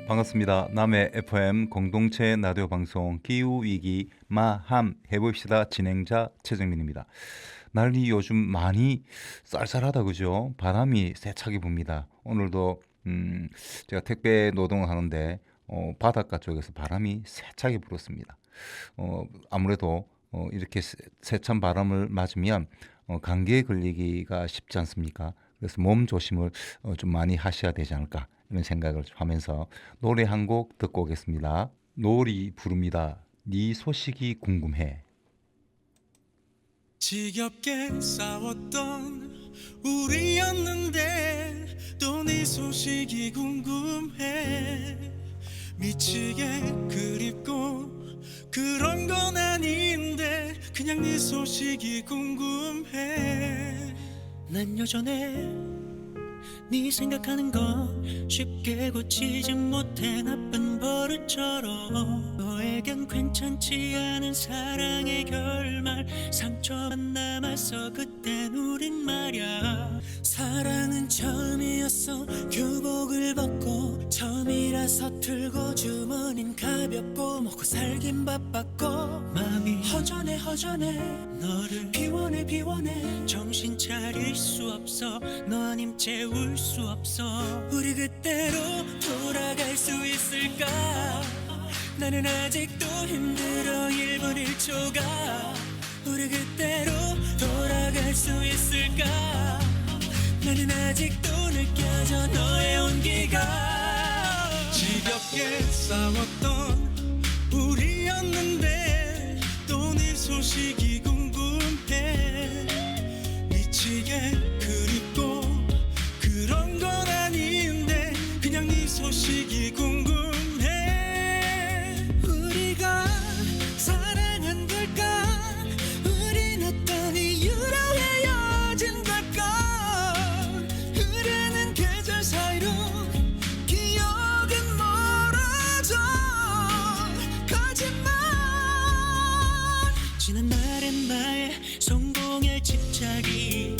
반갑습니다. 남해 FM 공동체 라디오 방송 기후위기 마함 해봅시다 진행자 최정민입니다. 날이 요즘 많이 쌀쌀하다 그죠? 바람이 세차게 붑니다. 오늘도 제가 택배 노동을 하는데 바닷가 쪽에서 바람이 세차게 불었습니다. 아무래도 이렇게 세찬 바람을 맞으면 감기에 걸리기가 쉽지 않습니까? 그래서 몸 조심을 좀 많이 하셔야 되지 않을까 이런 생각을 하면서 노래 한 곡 듣고 오겠습니다. 노을이 부릅니다. 네 소식이 궁금해. 지겹게 싸웠던 우리였는데 또 네 소식이 궁금해. 미치게 그립고 그런 건 아닌데 그냥 네 소식이 궁금해. 난 여전해 네 생각하는 건 쉽게 고치지 못해 나쁜 버릇처럼. 너에겐 괜찮지 않은 사랑의 결말, 상처만 남았어 그땐 우린 말야. 사랑은 처음이었어 교복을 벗고, 처음이라 서툴고 주머닌 가볍고 먹고 살긴 바빴고. 마음이 허전해 너를 비워내 정신 차릴 수 없어. 너 아님 채울 수 없어. 우리 그때로 돌아갈 수 있을까? 나는 아직도 힘들어 1분 1초가. 우리 그때로 돌아갈 수 있을까? 나는 아직도 느껴져 너의 온기가. 지겹게 싸웠던 우리였는데 또 네 소식이 궁금해. 미치게 그립고 그런 건 아닌데 그냥 네 소식이 궁금해. 우리가 사랑한 걸까? 우린 어떤 이유로 헤어진 걸까? 흐르는 계절 사이로 기억은 멀어져. 거짓말. 지난 날의 나의 성공에 집착이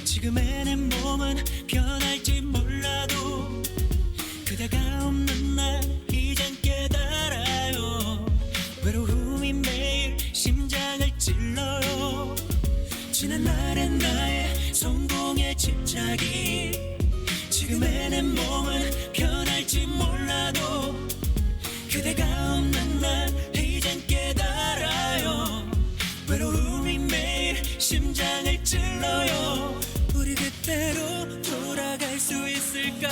지금의 내 몸은 변할지 몰라도 그대가 없는 날 이젠 깨달아요. 외로움이 매일 심장을 찔러요. 지난 날의 나의 성공에 집착이 지금의 내 몸은 변할지 몰라도 그대가 없는 날 이젠 깨달아요. 외로움이 매일 심장을 찔러요. 우리 그때로 돌아갈 수 있을까?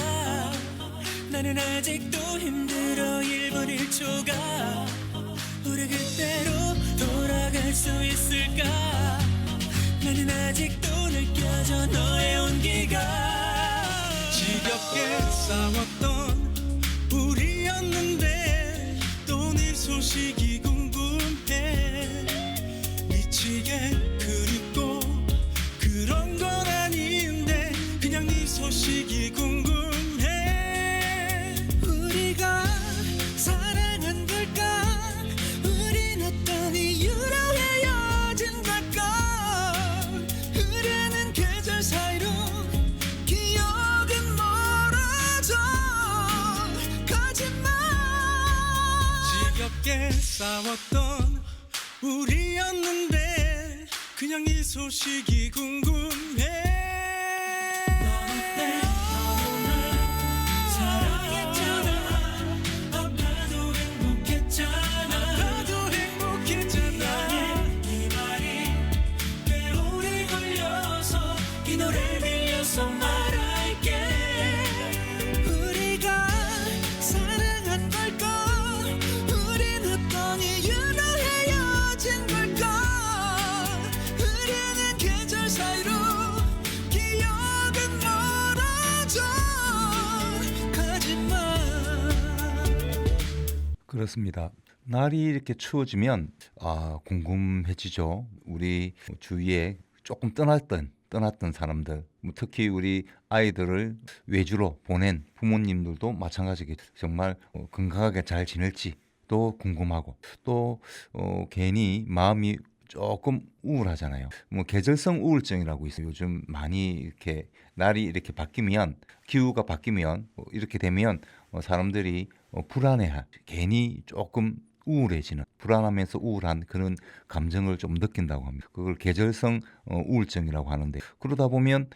나는 아직도 힘들어 1분 1초가. 우리 그때로 돌아갈 수 있을까? 나는 아직도 느껴져 너의 온기가. 지겹게 싸웠던 우리였는데 또 네 소식이 궁금해. 미치게 그립고 그런 건 아닌데 그냥 네 소식이 궁금해. 우리가 사랑한 걸까? 우린 어떤 이유로 헤어진 걸까? 흐르는 계절 사이로 기억은 멀어져. 거짓말. 지겹게 싸웠던 우리였는데 그냥 네 소식이 궁금해. 넌 어때? 넌 오늘 사랑했잖아. 아파도 행복했잖아. 네 말이 꽤 오래 걸려서 이 노래를 빌려서 말할게. 우리가 사랑한 걸까? 우린 어떤 이유로 헤어진 걸까? 흐르는 계절 사이로 기억은 멀어져. 거짓말. 그렇습니다. 날이 이렇게 추워지면 궁금해지죠. 우리 주위에 조금 떠났던 사람들, 특히 우리 아이들을 외주로 보낸 부모님들도 마찬가지겠죠. 정말 건강하게 잘 지낼지 또 궁금하고, 또 괜히 마음이 조금 우울하잖아요. 뭐 계절성 우울증이라고 있어요. 요즘 많이 이렇게 날이 이렇게 바뀌면, 기후가 바뀌면 이렇게 되면 사람들이 불안해할, 괜히 조금 우울해지는, 불안하면서 우울한 그런 감정을 좀 느낀다고 합니다. 그걸 계절성 우울증이라고 하는데, 그러다 보면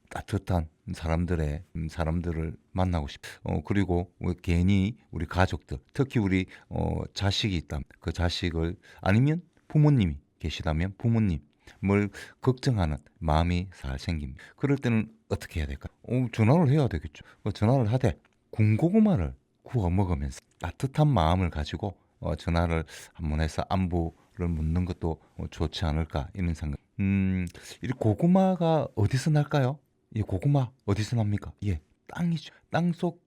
따뜻한 사람들을 만나고 싶. 그리고 괜히 우리 가족들, 특히 우리 자식이 있다면 그 자식을, 아니면 부모님이 계시다면 부모님을 걱정하는 마음이 살 생깁니다. 그럴 때는 어떻게 해야 될까요? 전화를 해야 되겠죠. 전화를 하되 군고구마를 구워 먹으면서 따뜻한 마음을 가지고 전화를 한번 해서 안부를 묻는 것도 좋지 않을까, 이런 생각. 이 고구마가 어디서 날까요? 이 고구마 어디서 납니까? 예, 땅이죠. 땅속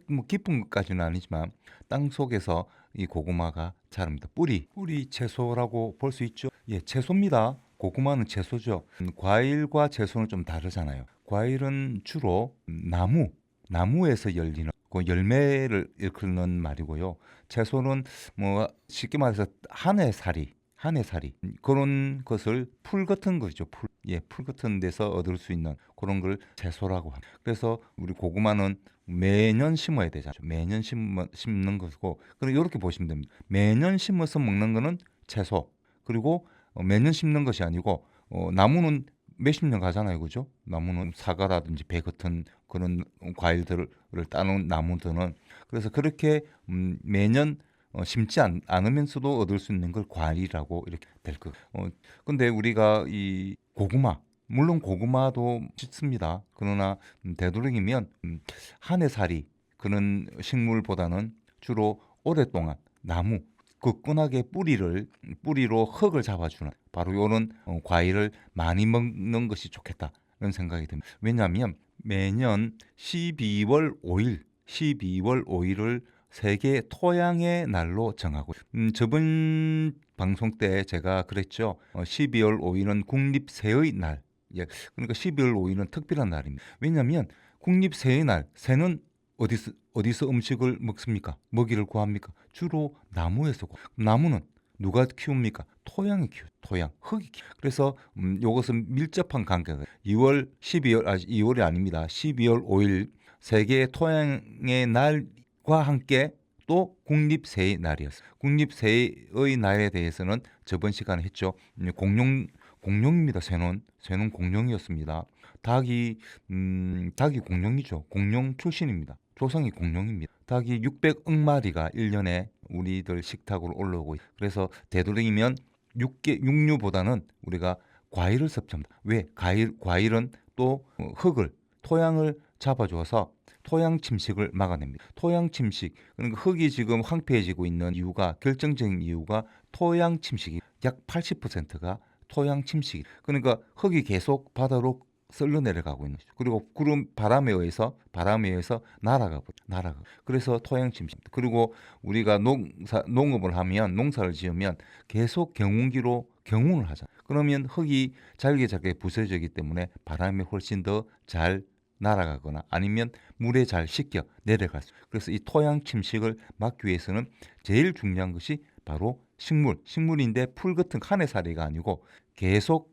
뭐 깊은 것까지는 아니지만 땅 속에서 이 고구마가 자랍니다. 뿌리 채소라고 볼 수 있죠. 예, 채소입니다. 고구마는 채소죠. 과일과 채소는 좀 다르잖아요. 과일은 주로 나무에서 열리는 그 열매를 일컫는 말이고요. 채소는 뭐 쉽게 말해서 한해살이 그런 것을 풀 같은 거죠. 풀 같은 데서 얻을 수 있는 그런 걸 채소라고 합니다. 그래서 우리 고구마는 매년 심어야 되잖아요. 매년 심는 것이고, 그리고 이렇게 보시면 됩니다. 매년 심어서 먹는 거는 채소. 그리고 매년 심는 것이 아니고, 나무는 몇십 년 가잖아요, 그죠? 나무는 사과라든지 배 같은 그런 과일들을 따는 나무들은, 그래서 그렇게 매년 심지 않으면서도 얻을 수 있는 걸 과일이라고 이렇게 될 거. 근데 우리가 이 고구마, 물론 고구마도 쉽습니다. 그러나 되도록이면 한해살이 그런 식물보다는 주로 오랫동안 나무 굳건하게 뿌리로 흙을 잡아주는 바로 이런 과일을 많이 먹는 것이 좋겠다, 이런 생각이 듭니다. 왜냐하면 매년 12월 5일을 세계 토양의 날로 정하고, 저번 방송 때 제가 그랬죠. 12월 5일은 국립새의 날. 예, 그러니까 12월 5일은 특별한 날입니다. 왜냐하면 국립새의 날, 새는 어디서 음식을 먹습니까? 먹이를 구합니까? 주로 나무에서 나무는 누가 키웁니까? 토양이 키워. 흙이 키워. 그래서 이것은 밀접한 관계가 2월이 아닙니다. 12월 5일 세계 토양의 날과 함께 또 국립새의 날이었어요. 국립새의 날에 대해서는 저번 시간에 했죠. 공룡입니다. 새는 공룡이었습니다. 닭이 공룡이죠. 공룡 출신입니다. 조상이 공룡입니다. 닭이 600억 마리가 1년에 우리들 식탁으로 올라오고 있어요. 그래서 되도록이면 육류보다는 우리가 과일을 섭취합니다. 왜? 과일은 또 토양을 잡아줘서 토양 침식을 막아냅니다. 토양 침식, 그러니까 흙이 지금 황폐해지고 있는 결정적인 이유가 토양 침식이 약 80%가 토양 침식이. 그러니까 흙이 계속 바다로 쓸려 내려가고 있는 거죠. 그리고 바람에 의해서 날아가. 그래서 토양 침식. 그리고 우리가 농업을 하면, 농사를 지으면 계속 경운을 하잖아요. 그러면 흙이 잘게 부서지기 때문에 바람에 훨씬 더 잘 날아가거나 아니면 물에 잘 씻겨 내려갈 수. 그래서 이 토양 침식을 막기 위해서는 제일 중요한 것이 바로 식물인데 풀 같은 한해살이가 아니고 계속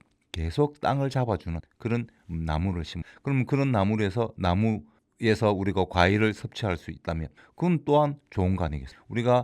땅을 잡아주는 그런 나무를 심어. 그러면 그런 나무에서 우리가 과일을 섭취할 수 있다면 그건 또한 좋은 거 아니겠어요? 우리가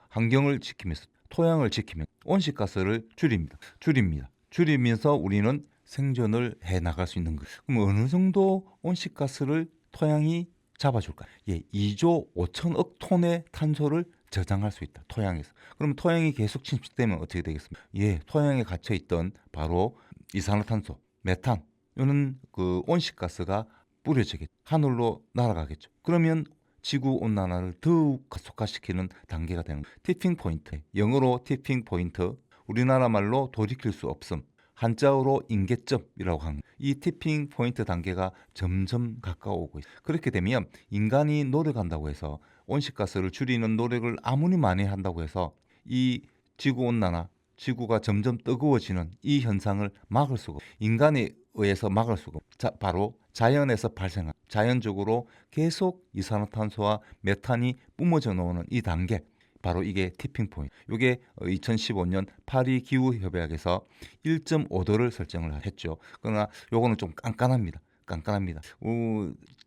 환경을 지키면서 토양을 지키면 온실가스를 줄이면서 우리는 생존을 해 나갈 수 있는 거예요. 그럼 어느 정도 온실가스를 토양이 잡아줄까? 예, 2조 5천억 톤의 탄소를 저장할 수 있다. 토양에서. 그러면 토양이 계속 침식되면 어떻게 되겠습니까? 예, 토양에 갇혀 있던 바로 이산화탄소, 메탄, 이는 그 온실가스가 뿌려지겠죠. 하늘로 날아가겠죠. 그러면 지구 온난화를 더욱 가속화시키는 단계가 되는 거예요. 티핑 포인트. 영어로 티핑 포인트. 우리나라 말로 돌이킬 수 없음. 한자어로 임계점이라고 하는 이 티핑 포인트 단계가 점점 가까워오고 있어요. 그렇게 되면 인간이 노력한다고 해서 온실가스를 줄이는 노력을 아무리 많이 한다고 해서 이 지구온난화, 지구가 점점 뜨거워지는 이 현상을 막을 수가 없어요. 인간에 의해서 막을 수가 없어요. 바로 자연에서 발생한, 자연적으로 계속 이산화탄소와 메탄이 뿜어져 나오는 이 단계, 바로 이게 티핑 포인트. 이게 2015년 파리 기후 협약에서 1.5도를 설정을 했죠. 그러나 요거는 좀 깐깐합니다. 깐깐합니다.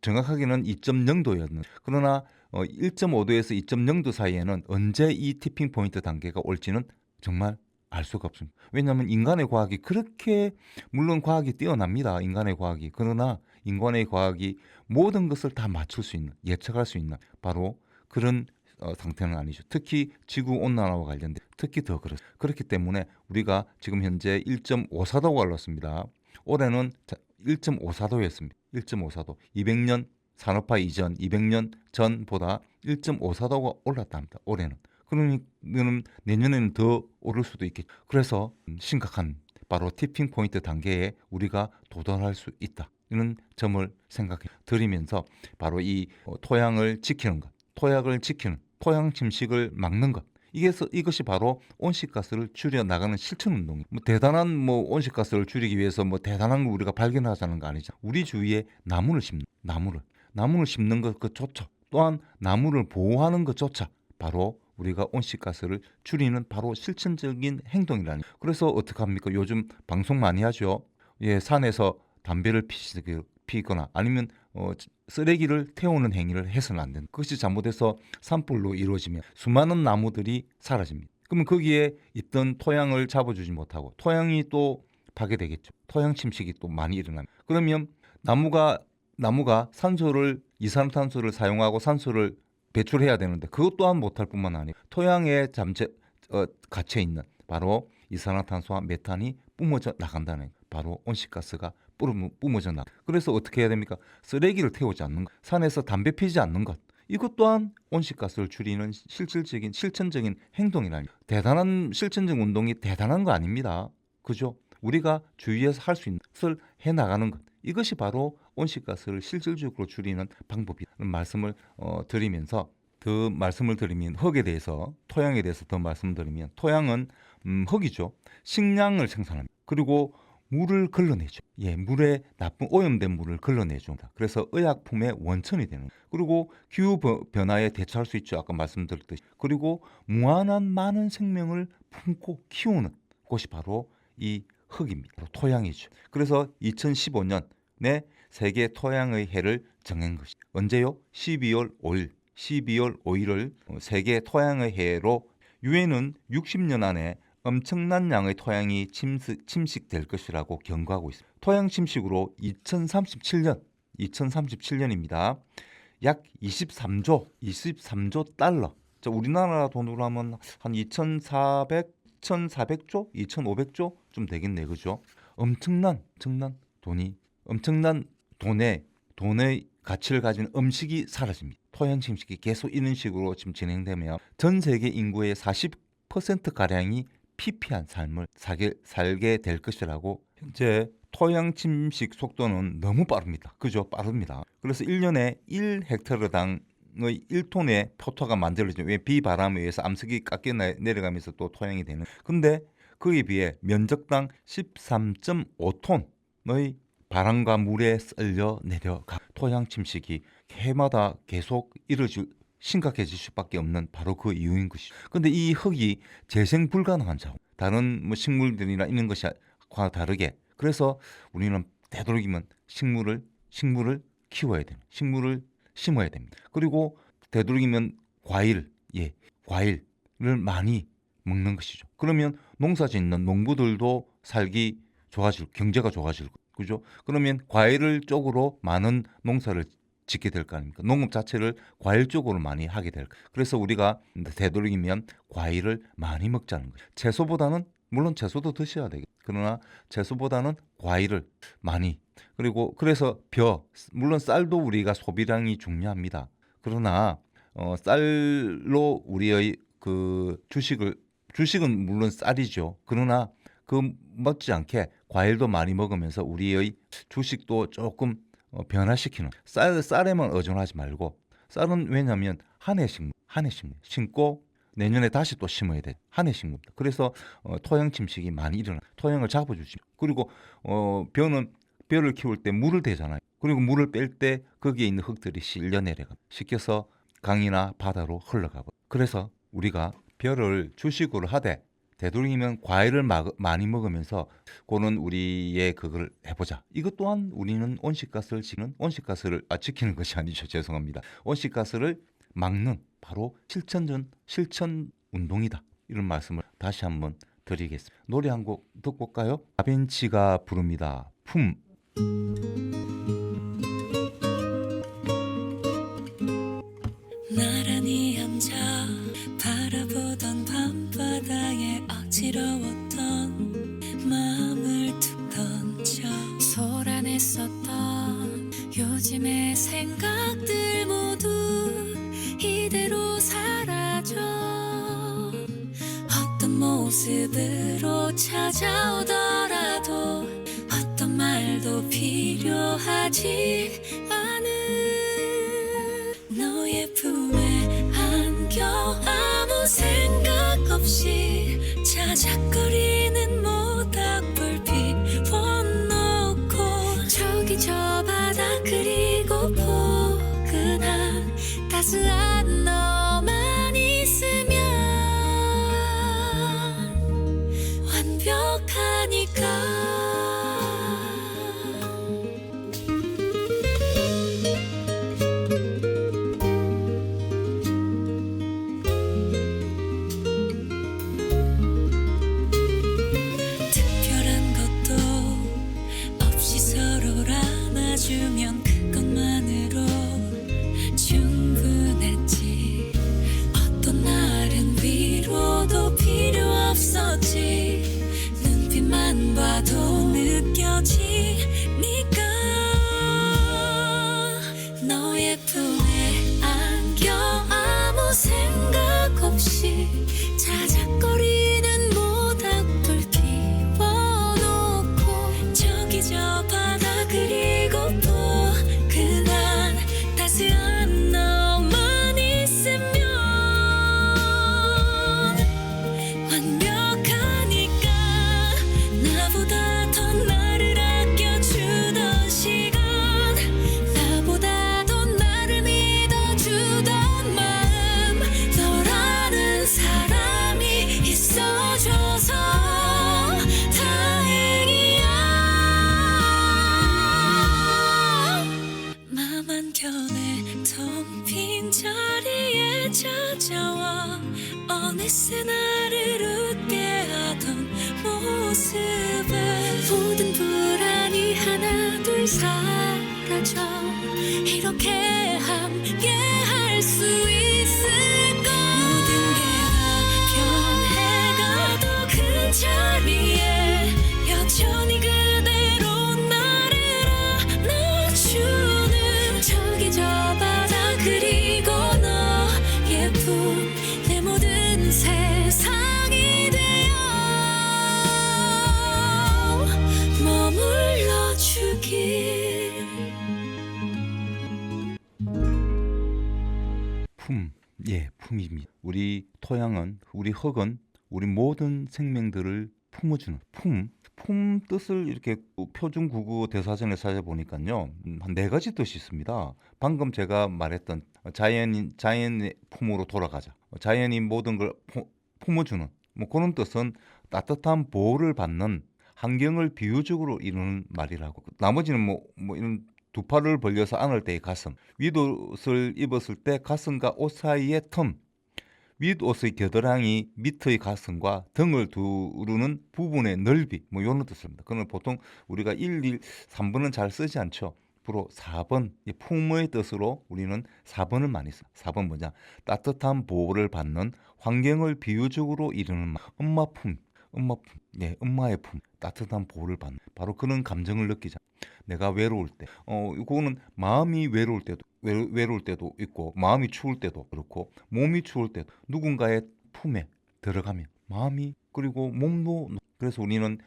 정확하게는 2.0도였는 그러나 1.5도에서 2.0도 사이에는 언제 이 티핑 포인트 단계가 올지는 정말 알 수가 없습니다. 왜냐하면 인간의 과학이 그렇게 물론 과학이 뛰어납니다. 인간의 과학이. 그러나 인간의 과학이 모든 것을 다 맞출 수 있는 예측할 수 있는 바로 그런 상태는 아니죠. 특히 지구 온난화와 관련된 특히 더 그렇기 때문에 우리가 지금 현재 1.54도가 올랐습니다. 올해는 1.54도였습니다. 1.54도. 200년 산업화 이전 200년 전보다 1.54도가 올랐답니다. 올해는. 그러면 내년에는 더 오를 수도 있겠죠. 그래서 심각한 바로 티핑 포인트 단계에 우리가 도달할 수 있다. 이런 점을 생각해 드리면서 바로 이 토양을 지키는 것, 토양을 지키는 토양 침식을 막는 것. 이것이 바로 온실가스를 줄여 나가는 실천 운동이에요. 대단한 온실가스를 줄이기 위해서 대단한 걸 우리가 발견하자는 거 아니죠. 우리 주위에 나무를 심는 것조차 또한 나무를 보호하는 것조차 바로 우리가 온실가스를 줄이는 바로 실천적인 행동이라는. 그래서 어떻게 합니까? 요즘 방송 많이 하죠. 예, 산에서 담배를 피거나 아니면 쓰레기를 태우는 행위를 해서는 안 된다. 그것이 잘못해서 산불로 이루어지면 수많은 나무들이 사라집니다. 그러면 거기에 있던 토양을 잡아주지 못하고 토양이 또 파괴되겠죠. 토양 침식이 또 많이 일어납니다. 그러면 나무가 이산화탄소를 사용하고 산소를 배출해야 되는데 그것 또한 못할 뿐만 아니라 토양에 갇혀 있는 바로 이산화탄소와 메탄이 뿜어져 나간다는 바로 온실가스가 뿜어져 나가. 그래서 어떻게 해야 됩니까? 쓰레기를 태우지 않는 것, 산에서 담배 피지 않는 것. 이것 또한 온실가스를 줄이는 실천적인 행동이라니. 대단한 실천적 운동이 대단한 거 아닙니다. 그죠? 우리가 주위에서 할 수 있는 것을 해나가는 것. 이것이 바로 온실가스를 실질적으로 줄이는 방법이라는 말씀을 드리면서 흙에 대해서 토양에 대해서 더 말씀드리면 토양은 흙이죠. 식량을 생산합니다. 그리고 물을 걸러내죠. 예, 물에 나쁜 오염된 물을 걸러내줍니다. 그래서 의약품의 원천이 되는 거예요. 그리고 기후 변화에 대처할 수 있죠. 아까 말씀드렸듯이. 그리고 무한한 많은 생명을 품고 키우는 곳이 바로 이 흙입니다. 바로 토양이죠. 그래서 2015년에 세계 토양의 해를 정한 것이 언제요? 12월 5일을 세계 토양의 해로 유엔은 60년 안에 엄청난 양의 토양이 침식될 것이라고 경고하고 있습니다. 토양 침식으로 2037년입니다. 약 23조 달러. 우리나라 돈으로 하면 한 2,400조, 2,500조 좀 되겠네, 그죠? 엄청난 돈의 가치를 가진 음식이 사라집니다. 토양 침식이 계속 이런 식으로 지금 진행되면 전 세계 인구의 40%가량이 피폐한 삶을 살게 될 것이라고. 현재 토양 침식 속도는 너무 빠릅니다. 그죠? 빠릅니다. 그래서 1년에 1헥타르당의 1톤의 표토가 만들어지죠. 왜? 비바람에 의해서 암석이 깎여 내려가면서 또 토양이 되는. 근데 그에 비해 면적당 13.5톤의 바람과 물에 쓸려 내려가 토양 침식이 해마다 계속 심각해질 수밖에 없는 바로 그 이유인 것이죠. 그런데 이 흙이 재생 불가능한 자원, 다른 식물들이나 있는 것과 다르게. 그래서 우리는 되도록이면 식물을 키워야 됩니다. 식물을 심어야 됩니다. 그리고 되도록이면 과일을 많이 먹는 것이죠. 그러면 농사짓는 농부들도 살기 좋아질, 경제가 좋아질 거예요. 그죠? 그러면 과일 쪽으로 많은 농사를 짓게 될 거 아닙니까? 농업 자체를 과일 쪽으로 많이 하게 될 거예요. 그래서 우리가 되도록이면 과일을 많이 먹자는 거예요. 채소보다는 물론 채소도 드셔야 되겠죠. 그러나 채소보다는 과일을 많이. 그래서 물론 쌀도 우리가 소비량이 중요합니다. 그러나 쌀로 우리의 그 주식은 물론 쌀이죠. 그러나 그 못지않게 과일도 많이 먹으면서 우리의 주식도 조금 변화시키는. 쌀에만 의존하지 말고. 쌀은 왜냐하면 한 해 심고 내년에 다시 또 심어야 돼. 한 해 심습니다. 그래서 토양 침식이 많이 일어나. 토양을 잡아주지. 그리고 벼를 키울 때 물을 대잖아요. 그리고 물을 뺄 때 거기에 있는 흙들이 실려 내려가. 씻겨서 강이나 바다로 흘러가고. 그래서 우리가 벼를 주식으로 하되 되도록이면 과일을 많이 먹으면서 그는 우리의 그걸 해보자. 이것 또한 우리는 온실가스를 지키는 것이 아니죠. 죄송합니다. 온실가스를 막는 바로 실천 운동이다. 이런 말씀을 다시 한번 드리겠습니다. 노래 한 곡 듣고 올까요? 다빈치가 부릅니다. 품. 나란히 앉아 바라보던 밤바다에 어지러웠던 마음을 툭 던져 소란했었던 요즘의 생각들 모두 이대로 사라져 어떤 모습으로 찾아오더라도 어떤 말도 필요하지 않은 너의 품에 안겨 아무 생각 없이 자작거리는 모닥불 피워놓고 저기 저 바다 그리고 포근한 따스한 너만 있으면 완벽하니까 특별한 것도 없이 서로를 안아주면 그것만으로 충분했지 어떤 날은 위로도 필요 없었지 눈빛만 봐도 느껴지니까 너의 품에 안겨 아무 생각 없이 자작거리는 모닥불 피워놓고 저기 저 바다 그리고 포근한 따스한 너만 있으면 완벽하니까 나보다 더 나를 아껴주던 시간 나보다 더 나를 믿어주던 마음 너라는 사람이 있어줘서 다행이야 맘 한켠에 텅 빈 자리에 찾아와 어느새 나를 웃게 하던 모습에 모든 불안이 하나 둘 사라져 이렇게 함께 할 수 있을까 모든 게 다 변해가도 그 자리에 여전히 그대로 나를 안아주는 저기 저 바다 그리고 너의 품 내 모든 세상이 되어 머물러 주길 품. 예, 품입니다. 우리 토양은, 우리 흙은 우리 모든 생명들을 품어주는 품 뜻을 이렇게 표준 국어 대사전에 찾아보니까요, 한 4가지 뜻이 있습니다. 방금 제가 말했던 자연의 품으로 돌아가자. 자연이 모든 걸 품어주는 뭐 그런 뜻은 따뜻한 보호를 받는 환경을 비유적으로 이루는 말이라고. 나머지는 뭐 이런 두 팔을 벌려서 안을 때의 가슴, 윗옷을 입었을 때 가슴과 옷 사이의 틈, 윗옷의 겨드랑이 밑의 가슴과 등을 두르는 부분의 넓이, 뭐 이런 뜻입니다. 그러면 보통 우리가 1, 2, 3번은 잘 쓰지 않죠. 앞으로 4번, 이 품의 뜻으로 우리는 4번을 많이 써요. 4번 뭐냐? 따뜻한 보호를 받는 환경을 비유적으로 이루는 말. 엄마 품, 예, 엄마의 품, 따뜻한 보호를 받는 바로 그런 감정을 느끼자. 내가 외로울 때, 이거는 마음이 외로울 때도 있고, 마음이 추울 때도 그렇고, 몸이 추울 때도 누군가의 품에 들어가면 마음이 그리고 몸도. 그래서 우리는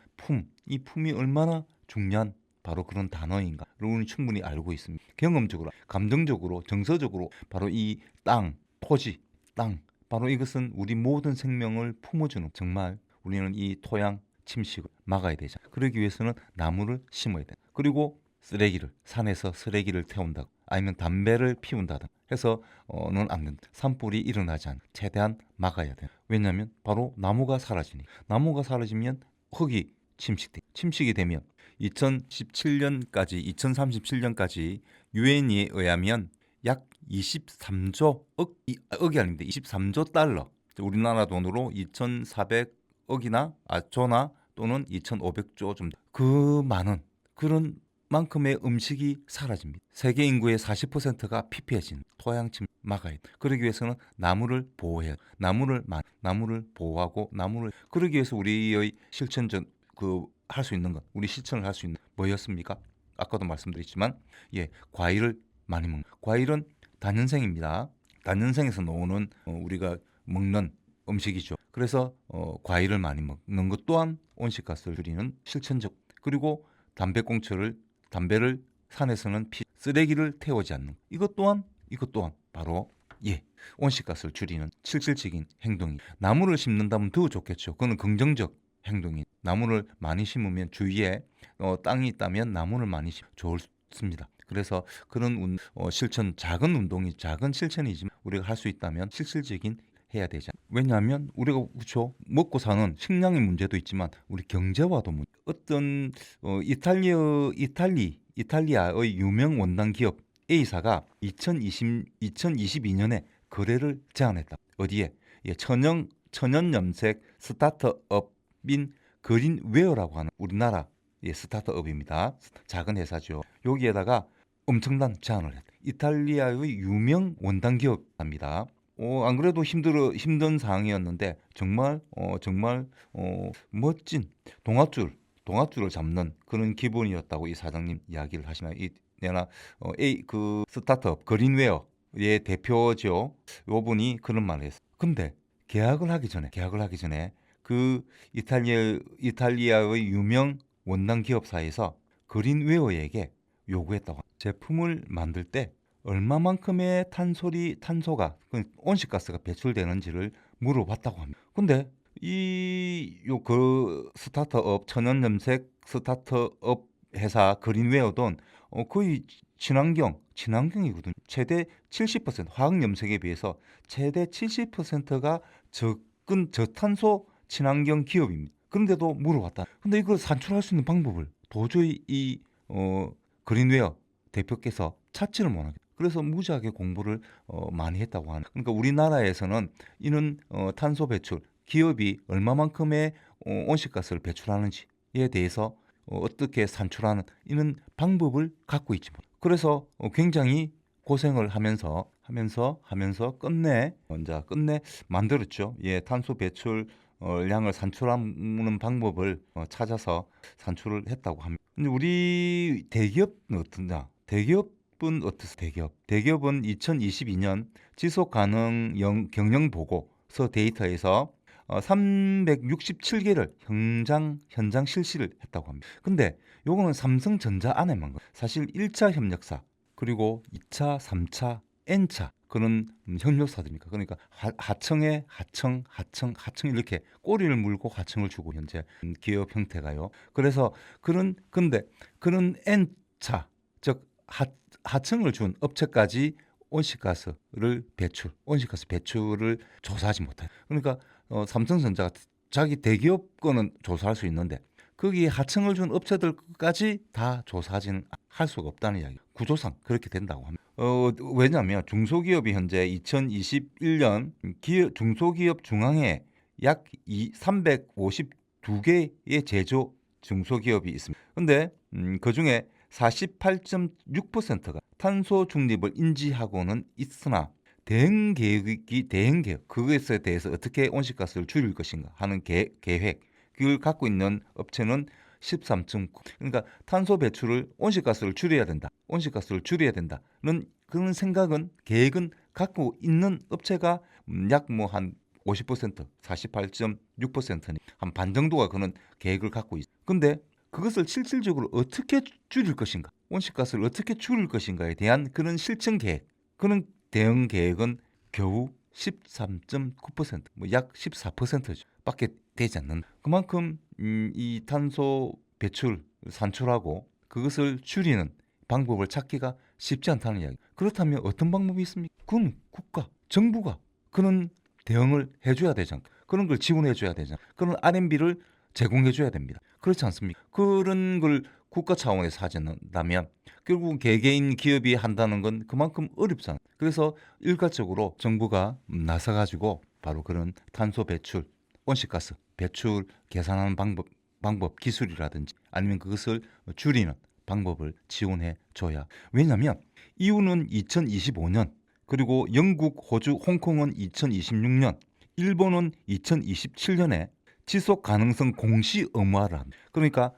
이 품이 얼마나 중요한 바로 그런 단어인가 우리는 충분히 알고 있습니다. 경험적으로, 감정적으로, 정서적으로 바로 이 땅, 토지, 바로 이것은 우리 모든 생명을 품어주는, 정말 우리는 이 토양 침식을 막아야 되죠. 그러기 위해서는 나무를 심어야 돼. 그리고 쓰레기를 산에서 쓰레기를 태운다 아니면 담배를 피운다든 해서는 안 된다. 산불이 일어나지 않게 최대한 막아야 돼. 왜냐하면 바로 나무가 사라지니 나무가 사라지면 흙이 침식이 되면 2017년까지 2037년까지 유엔에 의하면 약 23조 억이 아닙니다. 23조 달러 우리나라 돈으로 2,400억이나 조나 또는 2,500조 좀 그 많은 그런 만큼의 음식이 사라집니다. 세계 인구의 40%가 피폐해진 토양 침식 막아야 돼. 그러기 위해서는 나무를 보호해야 돼. 나무를 보호하고 그러기 위해서 우리의 실천적 할 수 있는 것, 우리 실천을 할 수 있는 뭐였습니까? 아까도 말씀드렸지만 과일을 많이 먹는. 과일은 단연생입니다. 단연생에서 나오는 우리가 먹는 음식이죠. 그래서 과일을 많이 먹는 것 또한 온실가스를 줄이는 실천적. 그리고 담배를 산에서는 쓰레기를 태우지 않는. 이것 또한 바로 온실가스를 줄이는 실질적인 행동이. 나무를 심는다면 더 좋겠죠. 그건 긍정적 행동이. 나무를 많이 심으면 주위에 땅이 있다면 나무를 많이 좋습니다. 그래서 그런 실천, 작은 운동이 작은 실천이지만 우리가 할 수 있다면 실질적인 해야 되죠. 왜냐하면 우리가 그렇죠. 먹고 사는 식량의 문제도 있지만 우리 경제와도 어떤 이탈리아의 유명 원단 기업 A사가 2022년에 거래를 제안했다. 어디에? 천연 염색 스타트업인 그린웨어라고 하는 우리나라 스타트업입니다. 작은 회사죠. 여기에다가 엄청난 제안을 했다. 이탈리아의 유명 원단 기업입니다. 안 그래도 힘든 상황이었는데 정말 멋진 동아줄을 잡는 그런 기분이었다고 이 사장님 이야기를 하시나요? 그 스타트업 그린웨어의 대표죠. 요분이 그런 말을 했어요. 근데 계약을 하기 전에 그 이탈리아의 유명 원단 기업사에서 그린웨어에게 요구했다고. 제품을 만들 때 얼마만큼의 탄소가 온실가스가 배출되는지를 물어봤다고 합니다. 근데 그 스타트업 천연염색 스타트업 회사 그린웨어도 거의 친환경이거든요. 최대 70% 화학염색에 비해서 최대 70%가 저탄소 친환경 기업입니다. 그런데도 물어봤다. 근데 이걸 산출할 수 있는 방법을 도저히 그린웨어 대표께서 찾지를 못하겠다. 그래서 무지하게 공부를 많이 했다고 하는. 그러니까 우리나라에서는 이런 탄소 배출, 기업이 얼마만큼의 온실가스를 배출하는지에 대해서 어떻게 산출하는 이런 방법을 갖고 있지 못. 그래서 굉장히 고생을 하면서 끝내 만들었죠. 탄소 배출 량을 산출하는 방법을 찾아서 산출을 했다고 합니다. 근데 우리 대기업은 어떠냐? 대기업은 어떠세요? 대기업은 2022년 지속 가능 경영 보고서 데이터에서 367개를 현장 실시를 했다고 합니다. 근데 요거는 삼성전자 안에만 사실 1차 협력사 그리고 2차, 3차, N차 그런 협력사들입니까? 그러니까 하청 이렇게 꼬리를 물고 하청을 주고 현재 기업 형태가요. 그래서 근데 그런 N차 즉 하청을 준 업체까지 온실가스 배출을 조사하지 못해요. 그러니까 삼성전자가 자기 대기업 거는 조사할 수 있는데 거기에 하청을 준 업체들까지 다 조사하지는 할 수가 없다는 이야기. 구조상 그렇게 된다고 합니다. 왜냐하면 중소기업이 현재 2021년 중소기업 중앙에 약 352개의 제조 중소기업이 있습니다. 그런데 그중에 48.6%가 탄소 중립을 인지하고는 있으나 대응 계획 그것에 대해서 어떻게 온실가스를 줄일 것인가 하는 계획을 갖고 있는 업체는 13.9. 그러니까 탄소 배출을 온실가스를 줄여야 된다는 그런 계획은 갖고 있는 업체가 약 한 50%, 48.6%니 한 반 정도가 그런 계획을 갖고 있어. 근데 그것을 실질적으로 어떻게 줄일 것인가, 온실가스를 어떻게 줄일 것인가에 대한 그런 실천 계획, 그런 대응 계획은 겨우 13.9%, 약 14%죠. 밖에 되지 않는. 그만큼 이 탄소 배출, 산출하고 그것을 줄이는 방법을 찾기가 쉽지 않다는 이야기. 그렇다면 어떤 방법이 있습니까? 그건 국가, 정부가 그런 대응을 해줘야 되지 않을까? 그런 걸 지원해줘야 되지 않을까? 그런 R&B를 제공해줘야 됩니다. 그렇지 않습니까? 그런 걸 국가 차원에서 하진다면 결국 개개인 기업이 한다는 건 그만큼 어렵잖아요. 그래서 일괄적으로 정부가 나서가지고 바로 그런 탄소 배출, 온실가스 배출 계산하는 방법 기술이라든지 아니면 그것을 줄이는 방법을 지원해 줘야. 왜냐하면 이유는 2025년, 그리고 영국, 호주, 홍콩은 2026년, 일본은 2027년에 지속 가능성 공시 의무화를 합니다. 그러니까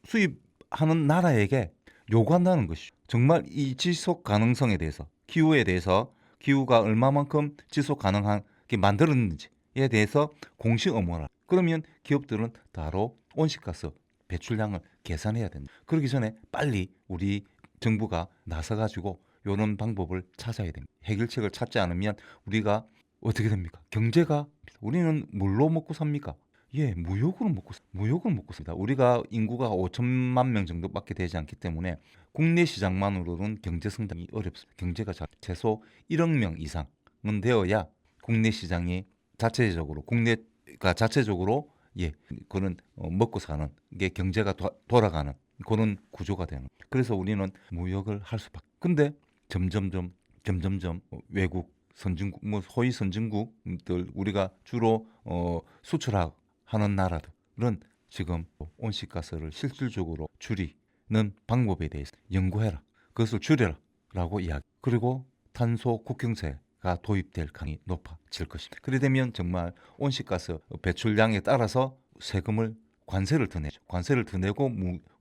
수입하는 나라에게 요구한다는 것이죠. 정말 이 지속 가능성에 대해서, 기후가 얼마만큼 지속 가능하게 만들었는지에 대해서 공시 의무화. 그러면 기업들은 바로 온실가스 배출량을 계산해야 된다. 그러기 전에 빨리 우리 정부가 나서가지고 이런 방법을 찾아야 됩니다. 해결책을 찾지 않으면 우리가 어떻게 됩니까? 우리는 뭘로 먹고 삽니까? 예, 무역으로 먹고 삽니다. 우리가 인구가 5천만 명 정도밖에 되지 않기 때문에 국내 시장만으로는 경제 성장이 어렵습니다. 최소 1억 명 이상은 되어야 국내 시장이 국내가 자체적으로 그런 먹고 사는 게 경제가 돌아가는 그런 구조가 되는. 그래서 우리는 무역을 할 수밖에. 근데 점점점 외국 선진국, 소위 선진국들, 우리가 주로 수출하는 나라들은 지금 온실가스를 실질적으로 줄이는 방법에 대해서 연구해라. 그것을 줄여라라고 이야기. 그리고 탄소 국경세가 도입될 가능성이 높아질 것입니다. 그래 되면 정말 온실가스 배출량에 따라서 관세를 더 내고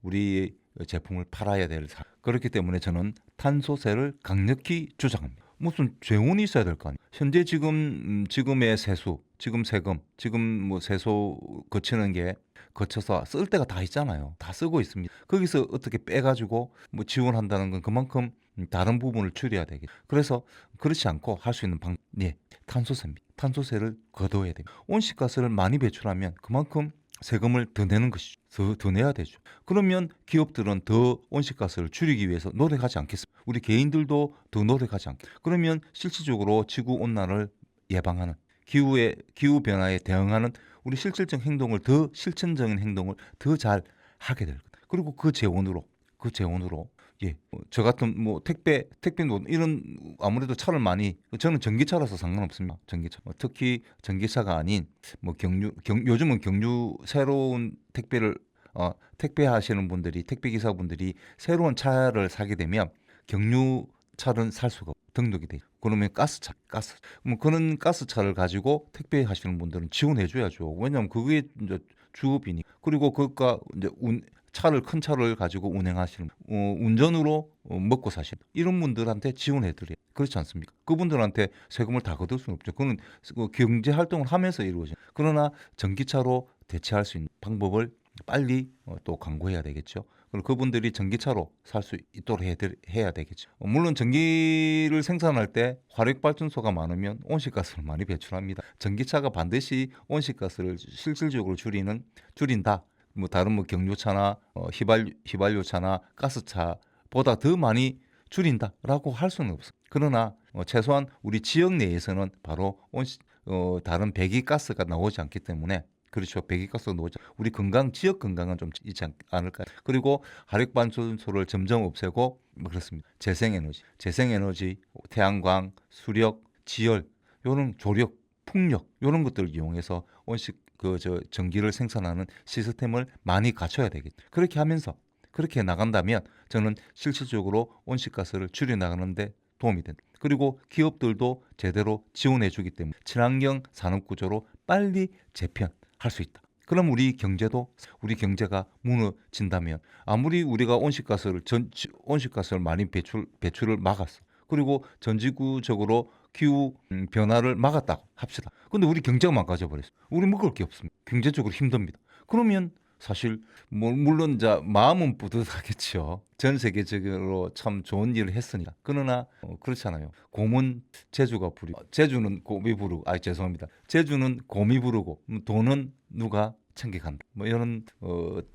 우리 제품을 팔아야 될 사람. 그렇기 때문에 저는 탄소세를 강력히 주장합니다. 무슨 재원이 있어야 될 거 아니에요. 현재 지금의 세수, 세금 거쳐서 쓸 데가 다 있잖아요. 다 쓰고 있습니다. 거기서 어떻게 빼가지고 지원한다는 건 그만큼 다른 부분을 줄여야 되겠죠. 그래서 그렇지 않고 할 수 있는 탄소세입니다. 탄소세를 거둬야 됩니다. 온실가스를 많이 배출하면 그만큼 세금을 더 내는 것이죠. 더 내야 되죠. 그러면 기업들은 더 온실가스를 줄이기 위해서 노력하지 않겠습니까? 우리 개인들도 더 노력하지 않겠습니까? 그러면 실질적으로 지구온난화를 예방하는, 기후 변화에 대응하는 우리 실질적인 실천적인 행동을 더 잘 하게 될 거다. 그리고 그 재원으로 저 같은 택배도 이런 아무래도 차를 많이, 저는 전기차라서 상관없습니다. 특히 전기차가 아닌 요즘은 새로운 택배하시는 분들이, 택배 기사분들이 새로운 차를 사게 되면 경유차는 살 수가 없고 등록이 돼. 그러면 그런 가스차를 가지고 택배하시는 분들은 지원해 줘야죠. 왜냐하면 그게 이제 주업이니. 그리고 그가 이제 큰 차를 가지고 운행하시는 운전으로 먹고 사시는 이런 분들한테 지원해드려요. 그렇지 않습니까? 그분들한테 세금을 다 거둘 수는 없죠. 그건 경제 활동을 하면서 이루어져요. 그러나 전기차로 대체할 수 있는 방법을 빨리 또 광고해야 되겠죠. 그리고 그분들이 전기차로 살 수 있도록 해야 되겠죠. 물론 전기를 생산할 때 화력발전소가 많으면 온실가스를 많이 배출합니다. 전기차가 반드시 온실가스를 실질적으로 줄인다. 다른 경유차나 휘발유차나 가스차보다 더 많이 줄인다라고 할 수는 없어요. 그러나 최소한 우리 지역 내에서는 바로 다른 배기가스가 나오지 않기 때문에, 그렇죠. 배기가스가 나오지, 우리 지역 건강은 좀 있지 않을까요? 그리고 화력발전소를 점점 없애고 그렇습니다. 재생에너지, 태양광, 수력, 지열, 요런 조력, 풍력 요런 것들을 이용해서 전기를 생산하는 시스템을 많이 갖춰야 되겠죠. 그렇게 나간다면 저는 실질적으로 온실가스를 줄여 나가는데 도움이 된다. 그리고 기업들도 제대로 지원해 주기 때문에 친환경 산업 구조로 빨리 재편할 수 있다. 그럼 우리 경제가 무너진다면, 아무리 우리가 온실가스를 많이 배출을 막았어. 그리고 전지구적으로 기후 변화를 막았다고 합시다. 근데 우리 경제가 망가져버렸어. 우리 먹을 게 없습니다. 경제적으로 힘듭니다. 그러면 사실 물론 마음은 뿌듯하겠죠. 전 세계적으로 참 좋은 일을 했으니까. 그러나 그렇잖아요. 곰은 제주가 부리고, 제주는 곰이 부르고 돈은 누가 챙겨간다. 뭐 이런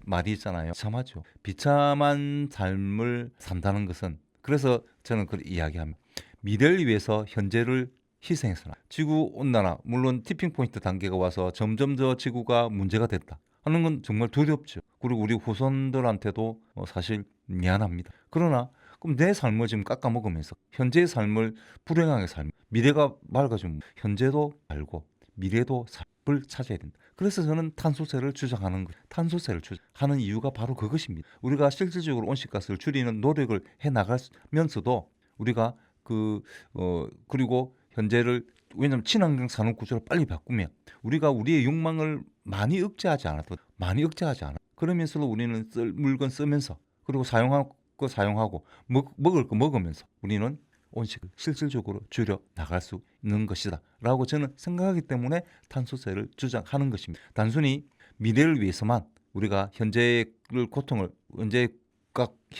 말이 있잖아요. 참하죠. 비참한 삶을 산다는 것은 그래서 저는 그 이야기합니다. 미래를 위해서 현재를 희생해서나 지구 온난화 물론 티핑 포인트 단계가 와서 점점 더 지구가 문제가 됐다 하는 건 정말 두렵죠. 그리고 우리 후손들한테도 사실 미안합니다. 그러나 그럼 내 삶을 지금 깎아먹으면서 현재의 삶을 불행하게 살면 미래가 맑아지면 현재도 알고 미래도 삶을 찾아야 된다. 그래서 저는 탄소세를 주장하는 거예요. 탄소세를 주장하는 이유가 바로 그것입니다. 우리가 실질적으로 온실가스를 줄이는 노력을 해 나가면서도 우리가 그리고 현재를 왜냐하면 친환경 산업 구조를 빨리 바꾸면 우리가 우리의 욕망을 많이 억제하지 않아도 그러면서도 우리는 쓸 물건 쓰면서 그리고 사용하고 먹을 거 먹으면서 우리는 온실을 실질적으로 줄여 나갈 수 있는 것이다 라고 저는 생각하기 때문에 탄소세를 주장하는 것입니다. 단순히 미래를 위해서만 우리가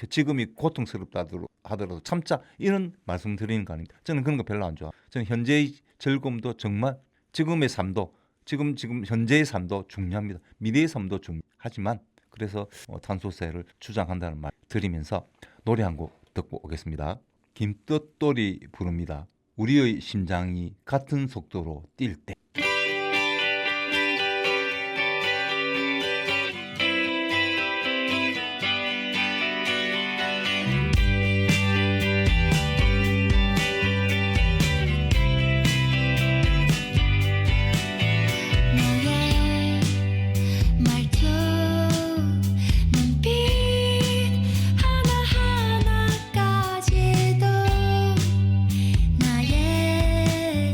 지금이 고통스럽다 하더라도 참자 이런 말씀 드리는 거 아닙니다. 저는 그런 거 별로 안 좋아. 저는 현재의 즐거움도 정말 지금의 삶도 지금 현재의 삶도 중요합니다. 미래의 삶도 중요하지만 그래서 탄소세를 주장한다는 말 드리면서 노래 한 곡 듣고 오겠습니다. 김뜻돌이 부릅니다. 우리의 심장이 같은 속도로 뛸 때. 너의 말투 눈빛 하나하나까지도 나에게는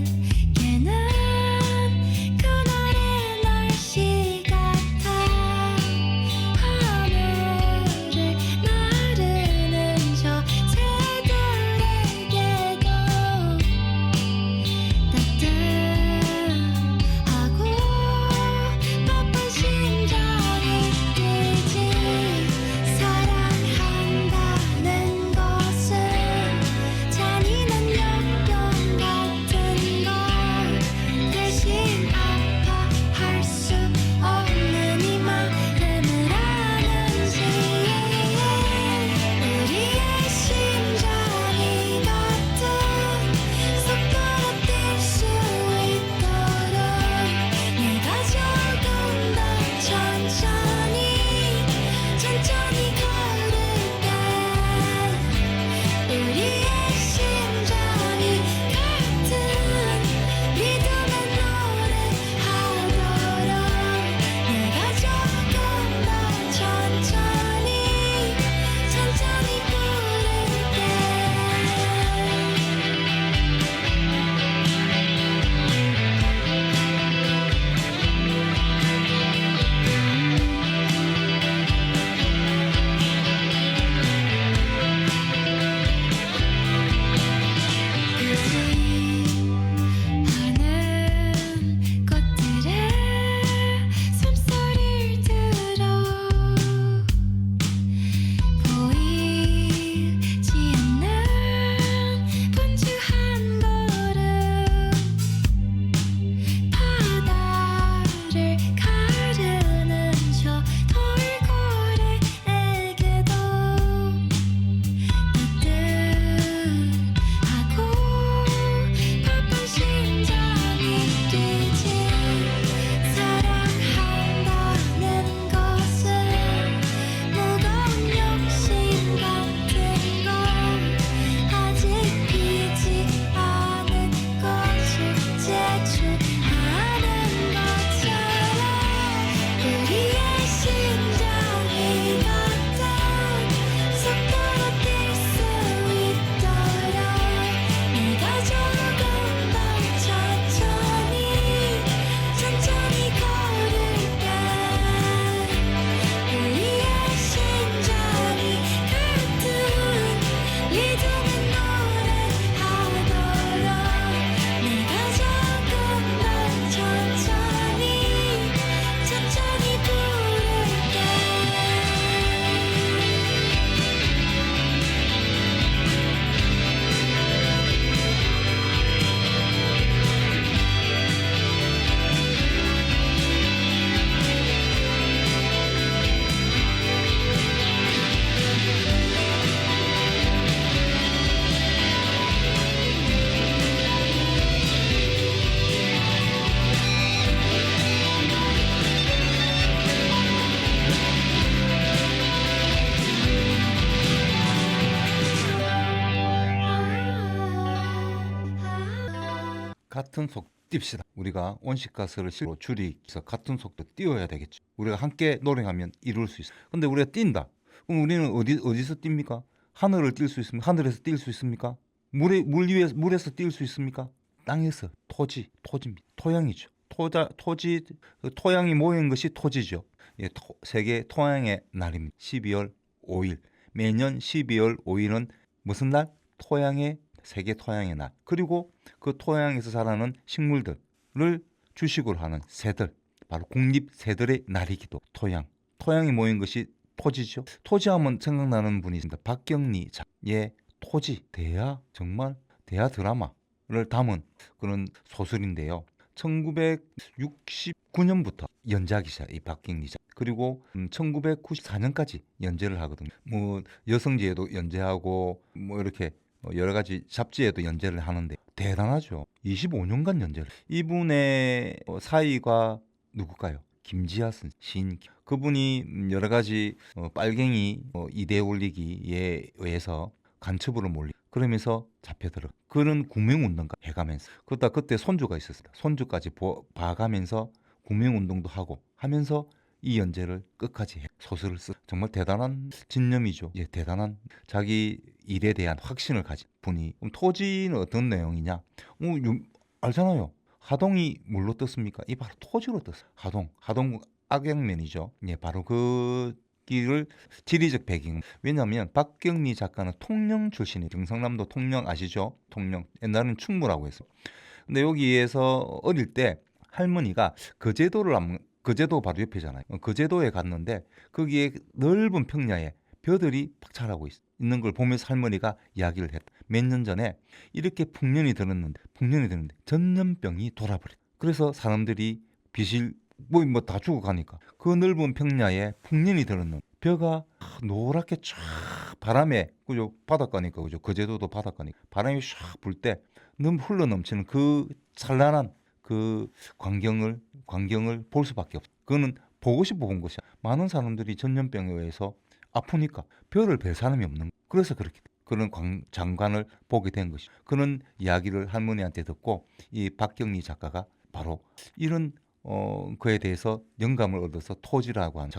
같은 속 뜁시다. 우리가 온실가스를 실로 줄이기 위해서 같은 속도 뛰어야 되겠죠. 우리가 함께 노력하면 이룰 수 있어. 근데 우리가 뛴다. 그럼 우리는 어디서 뜁니까? 하늘을 뛸 수 있습니까? 하늘에서 뛸 수 있습니까? 물에서 뛸 수 있습니까? 땅에서 토지입니다. 토양이죠. 토지, 토양이 모인 것이 토지죠. 예, 세계 토양의 날입니다. 12월 5일. 매년 12월 5일은 무슨 날? 세계 토양의 날. 그리고 그 토양에서 자라는 식물들을 주식으로 하는 새들, 바로 국립 새들의 날이기도. 토양이 모인 것이 토지죠. 토지하면 생각나는 분이 있습니다. 박경리 작의 토지, 정말 대하 드라마를 담은 그런 소설인데요. 1969년부터 연재하기 시작, 이 박경리 작. 그리고 1994년까지 연재를 하거든요. 뭐 여성지에도 연재하고 뭐 이렇게 여러 가지 잡지에도 연재를 하는데 대단하죠. 25년간 연재를. 이분의 사위가 누굴까요? 김지아 시인. 그분이 여러 가지 빨갱이 이대 올리기에 의해서 간첩으로 그러면서 잡혀들어. 그런 구명운동가 해가면서. 그러다 그때 손주가 있었습니다. 손주까지 봐가면서 구명운동도 하고 하면서 이 연재를 끝까지 소설을 정말 대단한 진념이죠. 예, 대단한 자기 일에 대한 확신을 가진 분이. 그럼 토지는 어떤 내용이냐? 알잖아요. 하동이 뭘로 떴습니까? 이 바로 토지로 떴어요. 하동 악양면이죠. 예, 바로 그 길을 지리적 배경. 왜냐하면 박경리 작가는 통영 출신이에요. 경상남도 통영 아시죠? 통영. 옛날에는 충무라고 했어요. 근데 여기에서 어릴 때 할머니가 거제도 바로 옆이잖아요. 거제도에 갔는데 거기에 넓은 평야에 벼들이 팍 자라고 있는 걸 보면서 할머니가 이야기를 했다. 몇 년 전에 이렇게 풍년이 들었는데 전염병이 돌아버렸다. 그래서 사람들이 뭐 다 죽어가니까 그 넓은 평야에 풍년이 들었는데 벼가 노랗게 쫙 바람에, 그죠? 바닷가니까, 그죠? 거제도도 바닷가니까 바람이 쫙 불 때 흘러 넘치는 그 찬란한 그 광경을 볼 수밖에 없어. 그거는 보고 싶어 본 것이야. 많은 사람들이 전염병에 의해서 아프니까 벼를 벨 사람이 없는 거야. 그래서 그런 장관을 보게 된 것이죠. 그런 이야기를 할머니한테 듣고 이 박경리 작가가 바로 이런 그에 대해서 영감을 얻어서 토지라고 하는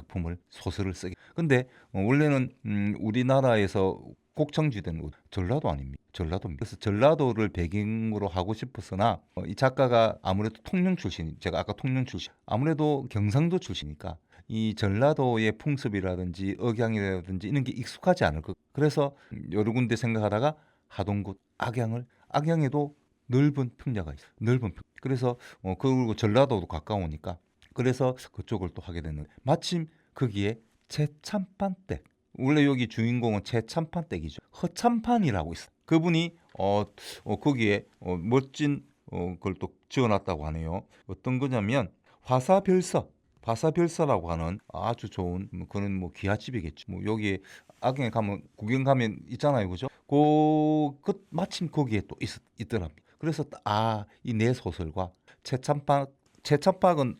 소설을 쓰게. 근데 원래는 우리나라에서 곡창지대는 전라도 아닙니까? 전라도입니다. 그래서 전라도를 배경으로 하고 싶었으나 이 작가가 아무래도 제가 아까 통영 출신, 아무래도 경상도 출신이니까 이 전라도의 풍습이라든지 억양이라든지 이런 게 익숙하지 않을 것. 그래서 여러 군데 생각하다가 하동구 악양에도 넓은 평야가 있어요. 그래서 그리고 전라도도 가까우니까 그래서 그쪽을 또 하게 됐는데 마침 거기에 최참판댁. 원래 여기 주인공은 최참판댁이죠. 허참판이라고 있어. 그분이 거기에 멋진 걸 또 지어놨다고 하네요. 어떤 거냐면 화사별서라고 하는 아주 좋은 그런 뭐 기와집이겠죠. 뭐 여기에 악양에 구경 가면 있잖아요, 그죠? 마침 거기에 또 있더랍니다. 그래서 이 내 소설과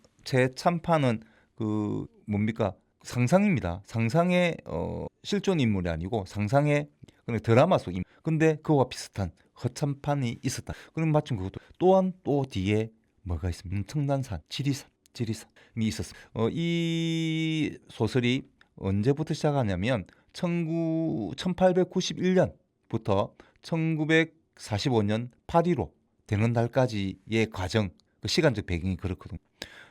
최참판은 그 뭡니까? 상상입니다. 상상의 실존 인물이 아니고 상상의 그런 드라마 속 인물. 근데 그와 비슷한 허참판이 있었다. 그럼 마침 그것도 또한 또 뒤에 뭐가 있습니까? 청단산, 지리산이 있었어요. 이 소설이 언제부터 시작하냐면 1891년부터 1945년 8.15 되는 날까지의 과정, 그 시간적 배경이 그렇거든요.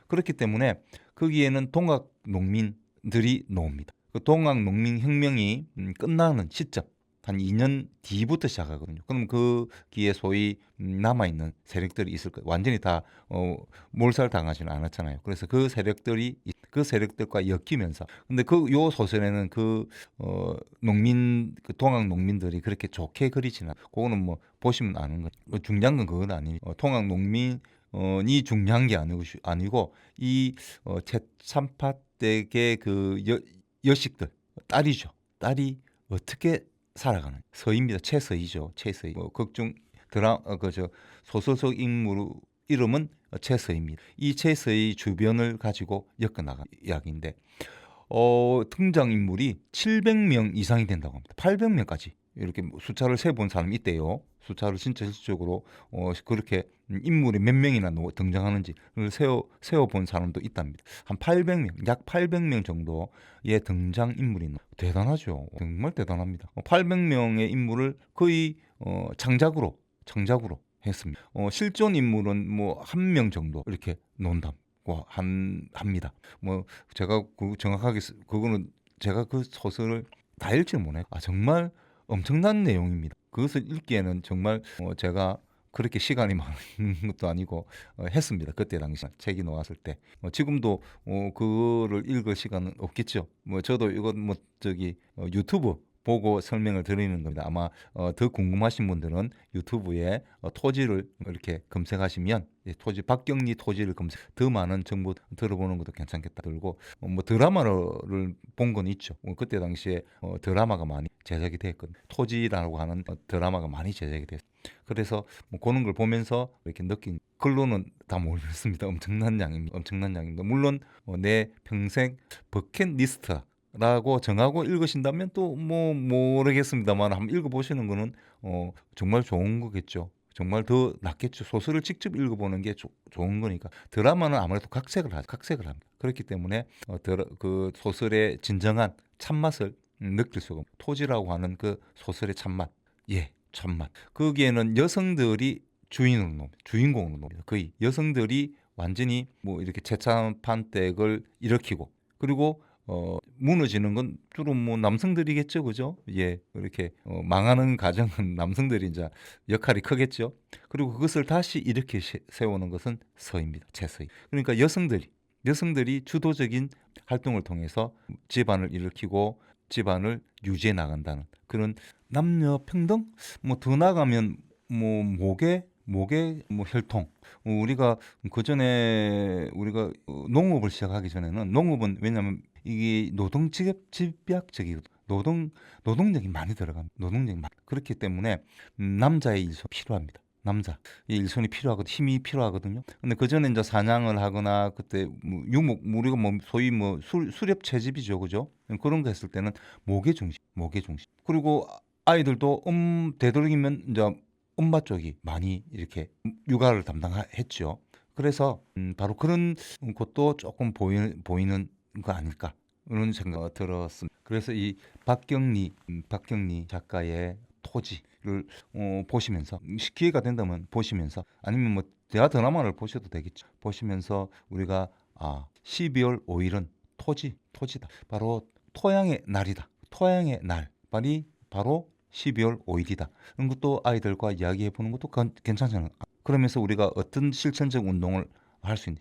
그렇기 때문에 거기에는 동학 농민들이 나옵니다. 그 동학 농민 혁명이 끝나는 시점 한 2년 뒤부터 시작하거든요. 그럼 거기에 소위 남아있는 세력들이 있을 거예요. 완전히 다 몰살당하지는 않았잖아요. 그래서 그 세력들과 엮이면서. 근데 요 소설에는 동학 농민들이 그렇게 좋게 그리지는 않아요. 그거는 뭐 보시면 아는 거예요. 중요한 건 그건 아니에요. 동학 농민이 중요한 게 아니고 이 최참파댁의 그 여식들, 딸이 어떻게 살아가는 서희입니다. 최서희죠. 최서희. 소설 속 인물 이름은 최서희입니다. 이 최서희 주변을 가지고 엮어나간 이야기인데 등장 인물이 700명 이상이 된다고 합니다. 800명까지 이렇게 숫자를 세본 사람이 있대요. 숫자를 진짜 실질적으로 그렇게 인물이 몇 명이나 등장하는지를 세어본 사람도 있답니다. 한 800명, 약 800명 정도의 등장 인물이 대단하죠. 정말 대단합니다. 800명의 인물을 거의 창작으로 했습니다. 실존 인물은 뭐 1명 정도 이렇게 논다고 합니다. 뭐 제가 정확하게 그거는 제가 그 소설을 다 읽지는 못해요. 정말 엄청난 내용입니다. 그것을 읽기에는 정말 제가 그렇게 시간이 많은 것도 아니고 했습니다. 그때 당시 책이 나왔을 때. 지금도 그거를 읽을 시간은 없겠죠. 뭐 저도 이건 뭐 유튜브 보고 설명을 드리는 겁니다. 아마 더 궁금하신 분들은 유튜브에 토지를 이렇게 검색하시면 토지 박경리 토지를 더 많은 정보 들어보는 것도 괜찮겠다 들고 뭐 드라마를 본 건 있죠. 그때 당시에 드라마가 많이 제작이 됐거든요. 토지라고 하는 드라마가 많이 제작이 됐어요. 그래서 뭐 그런 걸 보면서 이렇게 느낀 글로는 다 모르겠습니다. 엄청난 양입니다. 물론 내 평생 버킷리스트 라고 정하고 읽으신다면 또 뭐 모르겠습니다만 한번 읽어보시는 거는 정말 좋은 거겠죠. 정말 더 낫겠죠. 소설을 직접 읽어보는 게 좋은 거니까. 드라마는 아무래도 각색을 합니다. 그렇기 때문에 그 소설의 진정한 참맛을 느낄 수가 없고 토지라고 하는 그 소설의 참맛, 참맛. 거기에는 여성들이 주인공으로 놉니다. 거의 여성들이 완전히 뭐 이렇게 재참판댁을 일으키고 그리고 무너지는 건 주로 뭐 남성들이겠죠, 그죠? 이렇게 망하는 가정은 남성들이 이제 역할이 크겠죠. 그리고 그것을 다시 이렇게 세우는 것은 서입니다, 최서희. 그러니까 여성들이 주도적인 활동을 통해서 집안을 일으키고 집안을 유지해 나간다는 그런 남녀 평등, 뭐 더 나가면 뭐 모계 뭐 혈통. 우리가 그 전에 우리가 농업을 시작하기 전에는 농업은 왜냐하면 이게 집약적이거든. 노동력이 많이 들어갑니다. 그렇기 때문에 남자의 일손이 필요합니다. 남자 이 일손이 필요하거든, 힘이 필요하거든요. 근데 그 전에 이제 사냥을 하거나 그때 뭐 유목 우리가 뭐 소위 뭐 수렵 채집이죠, 그죠? 그런 거 했을 때는 모계 중심. 그리고 아이들도 되도록이면 이제 엄마 쪽이 많이 이렇게 육아를 담당했죠. 그래서 바로 그런 것도 조금 보이는 거 아닐까 이런 생각이 들었습니다. 그래서 이 박경리 작가의 토지를 보시면서 기회가 된다면 보시면서 아니면 뭐 대화 드라마를 보셔도 되겠죠. 보시면서 우리가 12월 5일은 토지다. 바로 토양의 날이다. 토양의 날이 바로 12월 5일이다. 이런 것도 아이들과 이야기해 보는 것도 괜찮잖아요. 그러면서 우리가 어떤 실천적 운동을 할 수 있는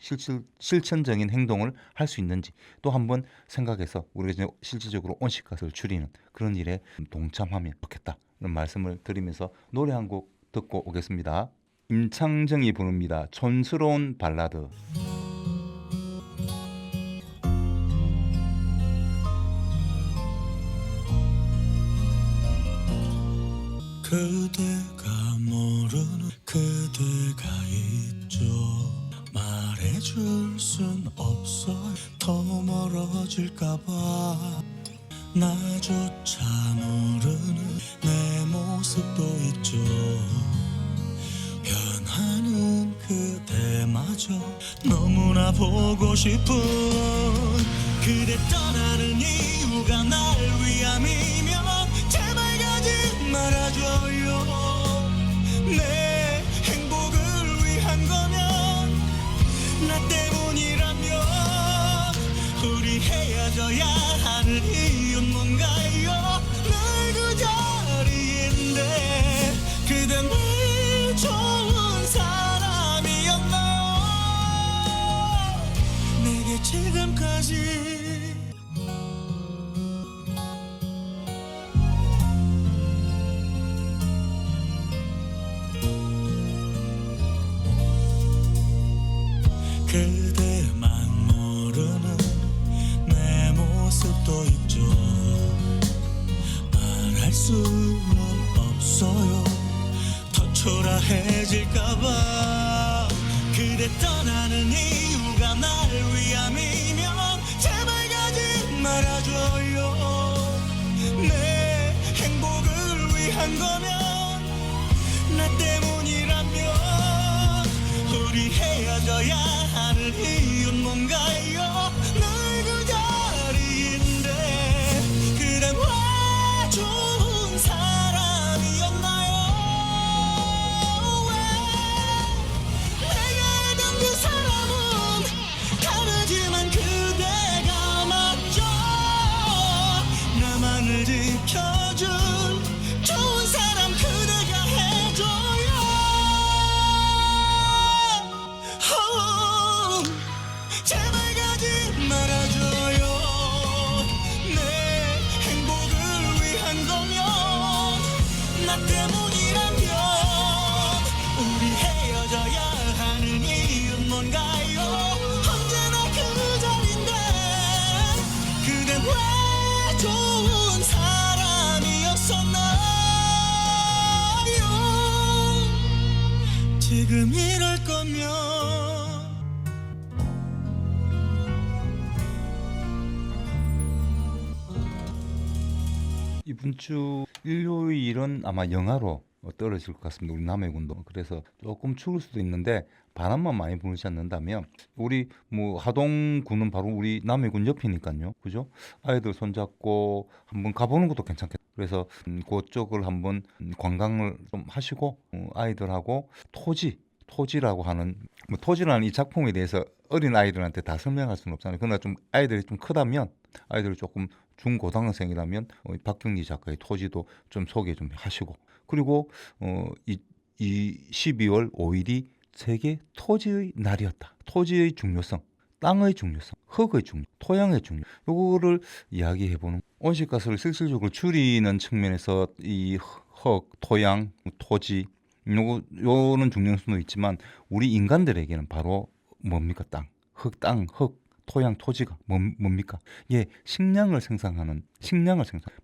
실천적인 행동을 할 수 있는지 또 한번 생각해서 우리가 이제 실질적으로 온실가스를 줄이는 그런 일에 동참하면 좋겠다. 이런 말씀을 드리면서 노래 한 곡 듣고 오겠습니다. 임창정이 부릅니다. 촌스러운 발라드. 그대가 모르는 그대가 있죠. 말해줄 순 없어요. 더 멀어질까봐 나조차 모르는 내 모습도 있죠. 변하는 그대마저 너무나 보고 싶은 그대 떠나는 이유가 날 위함이면 제발 가지 말아줘요. 내 행복을 위한 거면 나 때문이라면 우리 헤어져야 하는 이유는 뭔가요? 늘 그 자리인데 그대 늘 좋은 사람이었나요? 내게 지금까지 그대만 모르는 내 모습도 있죠. 말할 수는 없어요. 더 초라해질까봐 그대 떠나는 이유가 날 위함이면 제발 가지 말아줘요. 내 행복을 위한 위한 거면 나 때문이라면 우리 헤어져야 하는 이유는 뭔가요? 늘 그 자리인데 그댄 왜 좋은 사람이었나요? 왜 내가 알던 그 사람은 다르지만 그대가 맞죠? 나만을 지켜줄 좋은 사람 그대가 해줘요. 제발 가지 말아줘요. 내 행복을 위한 거면 나 때문이라면 우리 헤어져야 하는 이유는 뭔가요? 언제나 그 자리인데 그댄 왜 좋은 사람이었었나요? 지금 이럴 거면 이번 주 일요일은 아마 영하로 떨어질 것 같습니다. 우리 남해군도. 그래서 조금 추울 수도 있는데 바람만 많이 불지 않는다면 우리 뭐 하동군은 바로 우리 남해군 옆이니까요. 그죠? 아이들 손잡고 한번 가보는 것도 괜찮겠다. 그래서 그쪽을 한번 관광을 좀 하시고 아이들하고 토지라고 하는 뭐 토지라는 이 작품에 대해서 어린 아이들한테 다 설명할 수는 없잖아요. 그러나 좀 아이들이 좀 크다면 아이들이 조금 중고등학생이라면 박경리 작가의 토지도 좀 소개 좀 하시고 그리고 이 12월 5일이 세계 토지의 날이었다. 토지의 중요성, 땅의 중요성, 흙의 중요, 토양의 중요. 요거를 이야기해보는 온실가스를 실질적으로 줄이는 측면에서 이 흙, 토양, 토지 요는 중요성도 있지만 우리 인간들에게는 바로 뭡니까? 흙, 토양, 토지가 뭡니까? 예, 식량을 생산하는,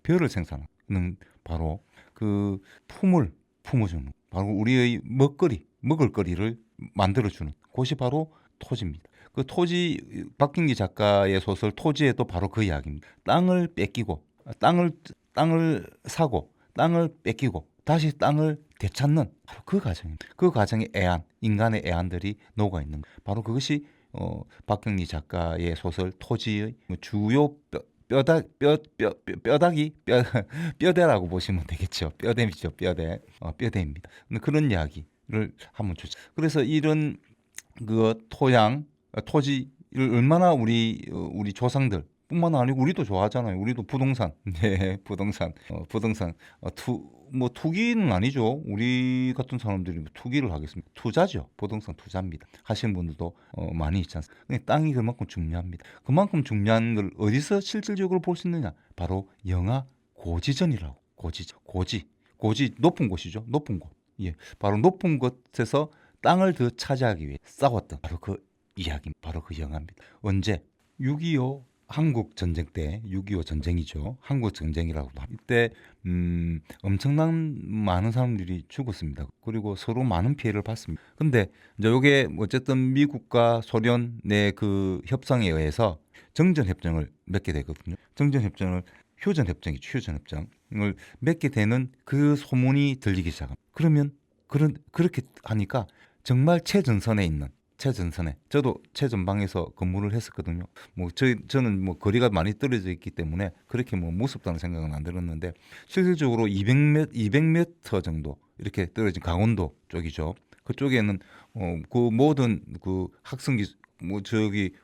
벼를 생산하는 바로 그 품어주는 바로 우리의 먹을 거리를 만들어주는 곳이 바로 토지입니다. 그 토지 박경리 작가의 소설 토지에도 바로 그 이야기입니다. 땅을 뺏기고 땅을 사고 땅을 뺏기고 다시 땅을 되찾는 바로 그 과정입니다. 그 과정의 애안, 인간의 애안들이 녹아 있는 것. 바로 그것이 박경리 작가의 소설 토지의 주요 뼈대라고 보시면 되겠죠. 뼈대입니다. 뼈대입니다. 그런 이야기를 한번 주죠. 그래서 이런 그 토지를 얼마나 우리 조상들 뿐만 아니고 우리도 좋아하잖아요. 우리도 부동산, 네, 부동산, 투기는 아니죠. 우리 같은 사람들이 투기를 하겠습니다. 투자죠. 부동산 투자입니다. 하시는 분들도 많이 있지 않습니까? 근데 땅이 그만큼 중요합니다. 그만큼 중요한 걸 어디서 실질적으로 볼 수 있느냐? 바로 영하 고지전이라고. 고지 높은 곳이죠. 높은 곳. 예, 바로 높은 곳에서 땅을 더 차지하기 위해 싸웠던 바로 그 이야기, 바로 그 영화입니다. 언제? 6.25 한국 전쟁 때 6.25 전쟁이죠. 한국 전쟁이라고 합니다. 이때 엄청난 많은 사람들이 죽었습니다. 그리고 서로 많은 피해를 봤습니다. 근데 이제 이게 어쨌든 미국과 소련의 그 협상에 의해서 정전 협정을 맺게 되거든요. 정전 협정을 휴전협정이죠. 휴전협정을 맺게 되는 그 소문이 들리기 시작합니다. 그러면 그렇게 하니까 정말 최전선에 저도 최전방에서 근무를 했었거든요. 저는 거리가 많이 떨어져 있기 때문에 그렇게 무섭다는 생각은 안 들었는데 실질적으로 200m 정도 이렇게 떨어진 강원도 쪽이죠. 그쪽에는 그 모든 그 학생기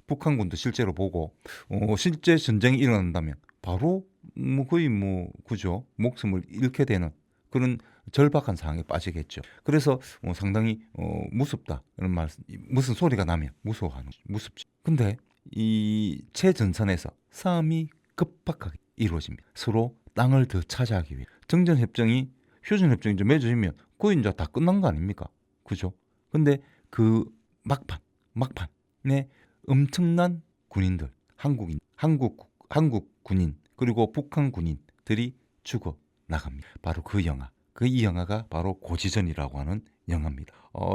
북한군도 실제로 보고 실제 전쟁이 일어난다면 바로 거의 그죠, 목숨을 잃게 되는 그런 절박한 상황에 빠지겠죠. 그래서 상당히 무섭다 이런 말씀. 무슨 소리가 나면 무서워하는, 무섭지. 근데 이 최전선에서 싸움이 급박하게 이루어집니다. 서로 땅을 더 차지하기 위해 정전협정이 휴전협정이 이제 맺어지면 거의 이제 다 끝난 거 아닙니까? 그죠? 근데 그 막판에 엄청난 군인들, 한국 군인 그리고 북한 군인들이 죽어 나갑니다. 바로 그 영화. 이 영화가 바로 고지전이라고 하는 영화입니다.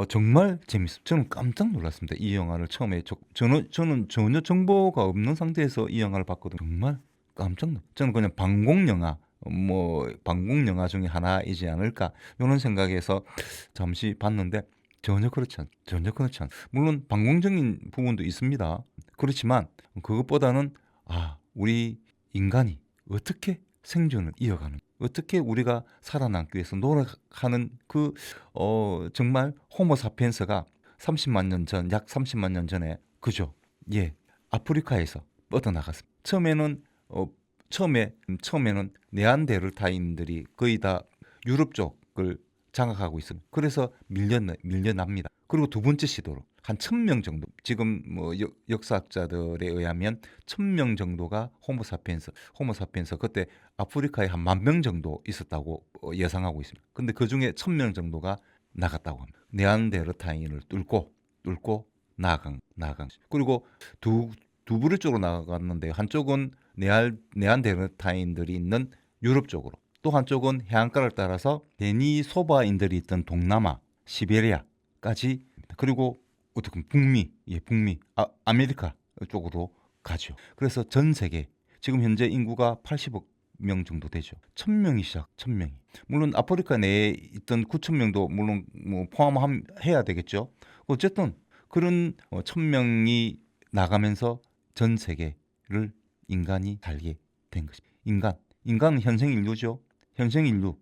정말 재밌습니다. 저는 깜짝 놀랐습니다. 이 영화를 처음에 저는 전혀 정보가 없는 상태에서 이 영화를 봤거든요. 정말 깜짝 놀랐어요. 저는 그냥 방공 영화 뭐 방공 영화 중에 하나이지 않을까 이런 생각에서 잠시 봤는데 전혀 그렇지 않. 물론 방공적인 부분도 있습니다. 그렇지만 그것보다는 우리 인간이 어떻게 생존을 이어가는, 어떻게 우리가 살아남기 위해서 노력하는 정말 호모사피엔스가 30만 년 전, 약 30만 년 전에 그죠? 예, 아프리카에서 뻗어나갔습니다. 처음에는 네안데르탈인들이 거의 다 유럽 쪽을 장악하고 있습니다. 그래서 밀려납니다. 그리고 두 번째 시도로 한 1,000명 정도, 지금 뭐 역사학자들에 의하면 1,000명 정도가 호모사피엔스 그때 아프리카에 한 10,000명 정도 있었다고 예상하고 있습니다. 근데 그 중에 1,000명 정도가 나갔다고 합니다. 네안데르탈인을 뚫고 나간. 그리고 두 부류 쪽으로 나갔는데 한쪽은 네안데르탈인들이 있는 유럽 쪽으로, 또 한쪽은 해안가를 따라서 데니소바인들이 있던 동남아, 시베리아까지, 그리고 어떻게 보면 북미, 아메리카 쪽으로 가죠. 그래서 전 세계 지금 현재 인구가 80억 명 정도 되죠. 1,000명이. 물론 아프리카 내에 있던 9,000명도 물론 뭐 포함해야 되겠죠. 어쨌든 그런 1,000명이 나가면서 전 세계를 인간이 살게 된 것입니다. 인간은 현생 인류죠. 현생 인류,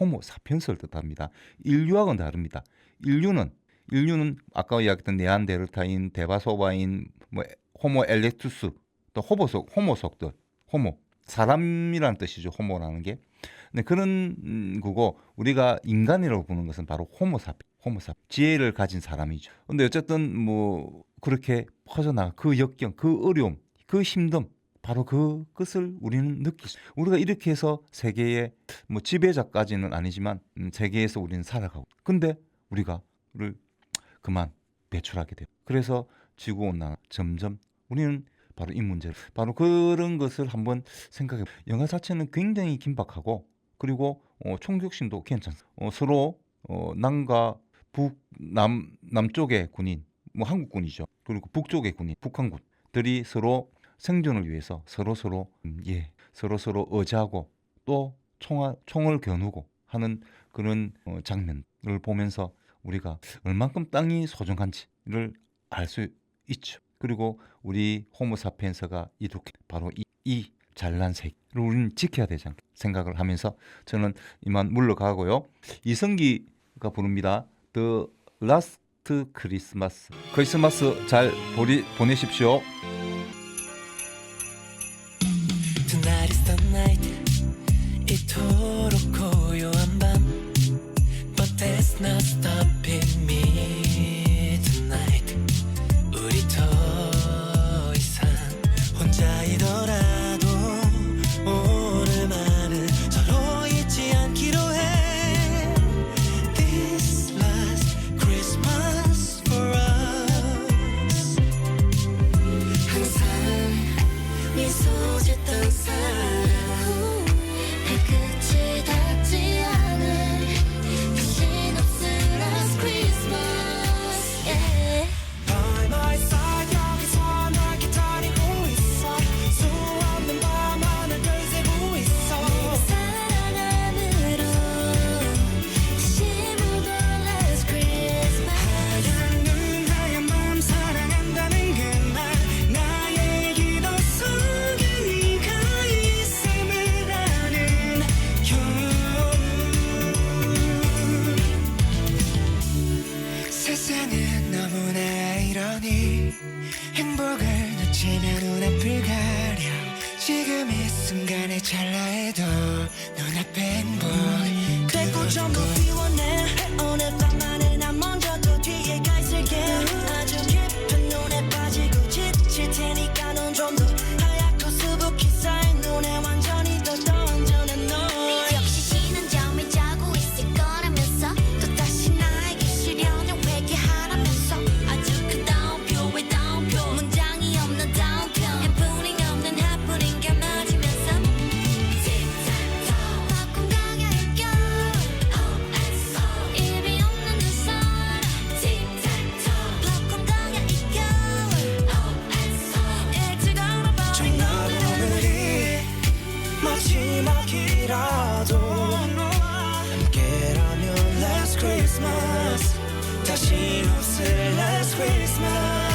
호모 사피엔스를 뜻합니다. 인류하고는 다릅니다. 인류는 아까 이야기했던 네안데르탈인, 데바소바인, 뭐 호모 엘렉투스, 또 호모속들, 사람이라는 뜻이죠. 호모라는 게. 네, 그런 거고 우리가 인간이라고 부르는 것은 바로 호모사피, 지혜를 가진 사람이죠. 근데 어쨌든 뭐 그렇게 퍼져나가 그 역경, 그 어려움, 그 힘듦, 바로 그것을 우리는 우리가 이렇게 해서 세계의 뭐 지배자까지는 아니지만 세계에서 우리는 살아가고, 근데 우리가를 그만 배출하게 돼요. 그래서 지구온난화 점점 우리는 바로 이 문제를, 바로 그런 것을 한번 생각해. 영화 자체는 굉장히 긴박하고, 그리고 총격심도 괜찮습니다. 서로 남과 남쪽의 군인, 뭐 한국군이죠. 그리고 북쪽의 군인, 북한군들이 서로 생존을 위해서 서로 의지하고 또 총을 겨누고 하는 그런 장면을 보면서 우리가 얼만큼 땅이 소중한지를 알 수 있죠. 그리고 우리 호모사피엔스가 이렇게 바로 이 잘난 세계를 우리는 지켜야 되지 않겠 생각을 하면서 저는 이만 물러가고요. 이성기가 부릅니다. The Last Christmas. 크리스마스 잘 보내십시오. Tonight is the night. 이토록 고요한 밤. But that's not stopping me tonight. 우리 더 이상 혼자이더라도 오늘만은 서로 잊지 않기로 해. This last Christmas for us. 항상 미소 짓던 사람 발끝이 닿지 않을 다신 없을 last Christmas yeah. By my side 여기서 널 기다리고 있어. 수없는 밤 하늘을 새고 있어. 사랑 안으로 다시 묻어 last Christmas 하얀 눈 하얀 밤 사랑한다는 그 말 나의 기도 속에 네가 있음을 아는 세상은 너무나 이러니 행복을 놓치면 눈앞을 가려. 지금 이 순간의 찰나에도 눈앞에 행복 됐고 전부 비워내. 오늘 밤만은 난 먼저 또 뒤에 가 있을게. 아주 깊은 눈에 빠지고 지칠 테니까 넌 좀 더 하얗고 수북히 쌓인 눈에 완전히 더 던져낸 너. 역시 신은 잠이 자고 있을 거라면서 또다시 나에게 시련을 회개하라면서 아주 큰 다운표에 다운표 문장이 없는 다운표 해프닝 없는 해프닝 껴맞으면서 틱탁톡 바꾼 가게 웃겨 Oh and Christmas 다시 없을 Last Christmas